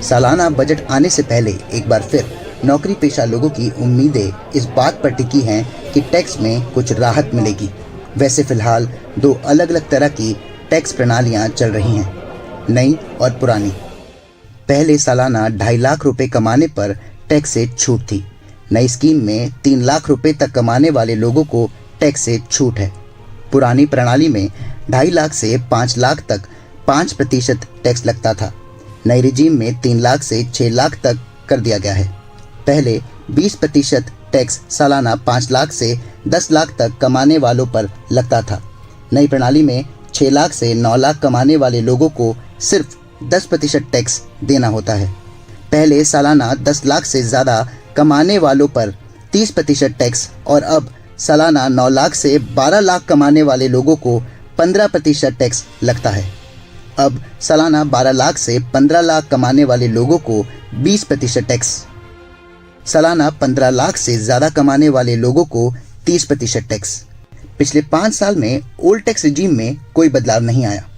सालाना बजट आने से पहले एक बार फिर नौकरी पेशा लोगों की उम्मीदें इस बात पर टिकी हैं कि टैक्स में कुछ राहत मिलेगी। वैसे फिलहाल दो अलग अलग तरह की टैक्स प्रणालियां चल रही हैं, नई और पुरानी। पहले सालाना 2.5 लाख रुपए कमाने पर टैक्स से छूट थी। नई स्कीम में 3 लाख रुपए तक कमाने वाले लोगों को टैक्स से छूट है। पुरानी प्रणाली में 2.5 लाख से 5 लाख तक 5% टैक्स लगता था। नई रिजीम में 3 लाख से 6 लाख तक कर दिया गया है। पहले 20% टैक्स सालाना 5 लाख से 10 लाख तक कमाने वालों पर लगता था। नई प्रणाली में 6 लाख से 9 लाख कमाने वाले लोगों को सिर्फ 10% टैक्स देना होता है। पहले सालाना 10 लाख से ज़्यादा कमाने वालों पर 30% टैक्स और अब सालाना 9 लाख से 12 लाख कमाने वाले लोगों को 15% टैक्स लगता है। अब सालाना 12 लाख से 15 लाख कमाने वाले लोगों को 20% टैक्स, सालाना 15 लाख से ज़्यादा कमाने वाले लोगों को 30% टैक्स। पिछले 5 साल में ओल्ड टैक्स रिजीम में कोई बदलाव नहीं आया,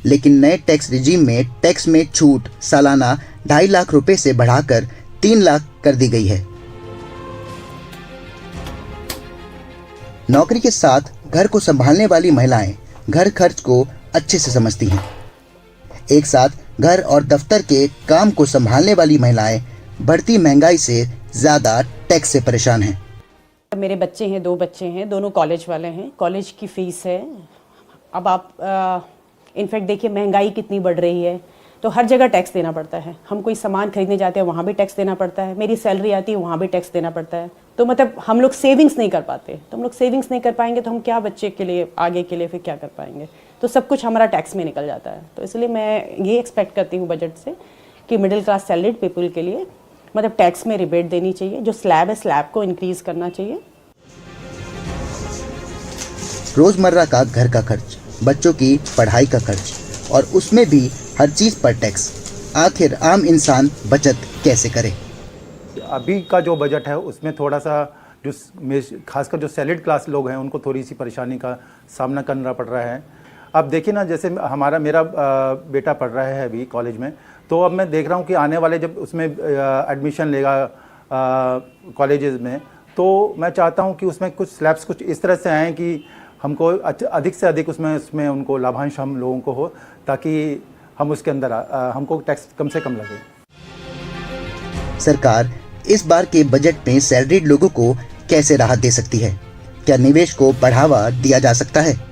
लेकिन नए टैक्स रिजीम में टैक्स में छूट सालाना 2.5 लाख रुपए से बढ़ाकर 3 लाख कर दी गई है। नौकरी के साथ घर को संभालने वाली महिलाएं घर खर्च को अच्छे से समझती हैं। एक साथ घर और दफ्तर के काम को संभालने वाली महिलाएं बढ़ती महंगाई से ज़्यादा टैक्स से परेशान हैं। मेरे बच्चे हैं, 2 बच्चे हैं, दोनों कॉलेज वाले हैं। कॉलेज की फ़ीस है। अब आप इनफैक्ट देखिए महंगाई कितनी बढ़ रही है, तो हर जगह टैक्स देना पड़ता है। हम कोई सामान खरीदने जाते हैं वहाँ भी टैक्स देना पड़ता है। मेरी सैलरी आती है वहाँ भी टैक्स देना पड़ता है। तो मतलब हम लोग सेविंग्स नहीं कर पाते। तो हम लोग सेविंग्स नहीं कर पाएंगे तो हम क्या बच्चे के लिए, आगे के लिए फिर क्या कर पाएंगे। तो सब कुछ हमारा टैक्स में निकल जाता है। तो इसलिए मैं ये एक्सपेक्ट करती हूँ बजट से कि मिडिल क्लास सैलरीड पीपल के लिए मतलब टैक्स में रिबेट देनी चाहिए। जो स्लैब है स्लैब को इंक्रीज़ करना चाहिए। रोज़मर्रा का घर का खर्च, बच्चों की पढ़ाई का खर्च और उसमें भी हर चीज़ पर टैक्स। आखिर आम इंसान बचत कैसे करे? अभी का जो बजट है उसमें थोड़ा सा जो खासकर जो सैलरीड क्लास लोग हैं उनको थोड़ी सी परेशानी का सामना करना पड़ रहा है। अब देखिए ना, जैसे मेरा बेटा पढ़ रहा है अभी कॉलेज में, तो अब मैं देख रहा हूँ कि आने वाले जब उसमें एडमिशन लेगा कॉलेजेस में, तो मैं चाहता हूँ कि उसमें कुछ स्लैब्स कुछ इस तरह से आएँ कि हमको अधिक से अधिक उसमें उनको लाभांश हम लोगों को हो, ताकि हम उसके अंदर हमको टैक्स कम से कम लगे। सरकार इस बार के बजट में सैलरीड लोगों को कैसे राहत दे सकती है? क्या निवेश को बढ़ावा दिया जा सकता है?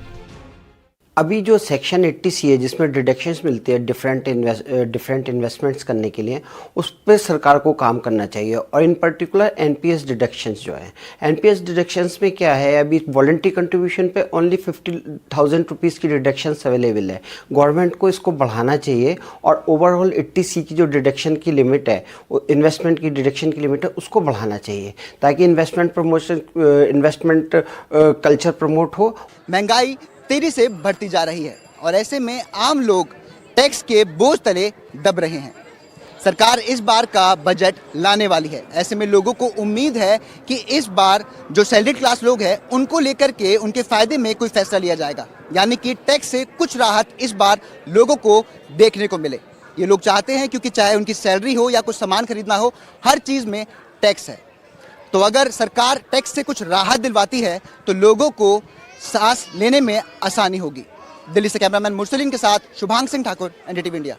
अभी जो सेक्शन 80C है जिसमें डिडक्शंस मिलती है डिफरेंट इन्वेस्टमेंट्स करने के लिए, उस पर सरकार को काम करना चाहिए। और इन पर्टिकुलर एनपीएस डिडक्शंस जो है, एनपीएस डिडक्शंस में क्या है, अभी वॉलंटरी कंट्रीब्यूशन पे ओनली 50,000 रुपीज़ की डिडक्शंस अवेलेबल है। गवर्नमेंट को इसको बढ़ाना चाहिए और ओवरऑल 80C की जो डिडक्शन की लिमिट है, इन्वेस्टमेंट की डिडक्शन की लिमिट है, उसको बढ़ाना चाहिए ताकि इन्वेस्टमेंट कल्चर प्रमोट हो। महंगाई तेजी से बढ़ती जा रही है और ऐसे में आम लोग टैक्स के बोझ तले दब रहे हैं। सरकार इस बार का बजट लाने वाली है। ऐसे में लोगों को उम्मीद है कि इस बार जो सैलरीड क्लास लोग हैं उनको लेकर के उनके फायदे में कोई फैसला लिया जाएगा, यानी कि टैक्स से कुछ राहत इस बार लोगों को देखने को मिले। ये लोग चाहते हैं, क्योंकि चाहे उनकी सैलरी हो या कुछ सामान खरीदना हो, हर चीज़ में टैक्स है। तो अगर सरकार टैक्स से कुछ राहत दिलवाती है तो लोगों को सांस लेने में आसानी होगी। दिल्ली से कैमरामैन मुरसलीन के साथ शुभांग सिंह ठाकुर, एनडीटीवी इंडिया।